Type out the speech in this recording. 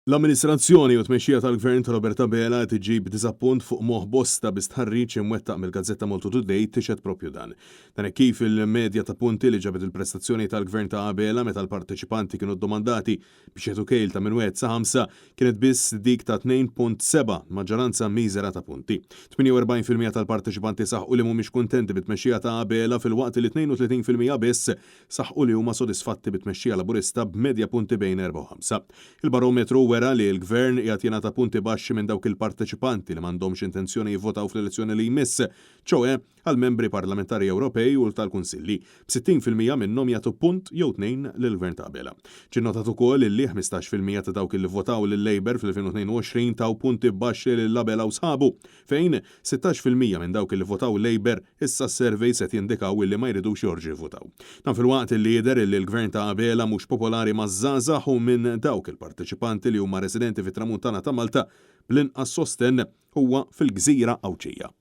L-amministrazzjoni u tmexxija tal-Gvern ta' Roberta Bela qed iġib diżappunt fuq moħħ bosta bistħarriġ imwettaq mill-Gazzetta Molto Today tixed propju dan. Dan hekk kif il-medja ta' punti li ġabet il-prestazzjoni tal-Gvern ta' Bela meta l-parteċipanti kienu ddomandati biex jagħtu kejl ta' minn wieħed sa 5 kienet biss dik ta' 2.7 maġġoranza miżera ta' punti. 48% tal-parteċipanti saħqu li mhumiex kuntenti bit-tmexxija ta' Bela fil-waqt li 32% biss saħqu li huma sodisfatti bit-tmexxija Laburista b'medja punti bejn 4 u 5. Il-barometru wera li l-Gvern qiegħed jingħata punti baxxi minn dawk il-parteċipanti li m'għandhomx intenzjoni jivvotaw fl-elezzjoni li jmiss, ċewwe għall-membri parlamentari Ewropej u tal-Kunsilli. B'60% minnhom jagħtu punt jew tnejn lill-Gvern ta' Bela. Ġie notat ukoll li 15% ta' dawk li votaw lil-Labor fil-2022 taw punti baxxi lil Bela u sħabu, fejn 16% minn dawk li votaw Labor issa s-survey se jindikaw li ma jridux jorġu jivvotaw. Dan fil-waqt li jidher li l-Gvern ta' Bela mhux popolari maż-żgħażagħ u minn dawk il-parteċipanti li huma residenti fit-Tramuntana ta' Malta bl-inqas sostenn huwa fil-Gżira Awċija.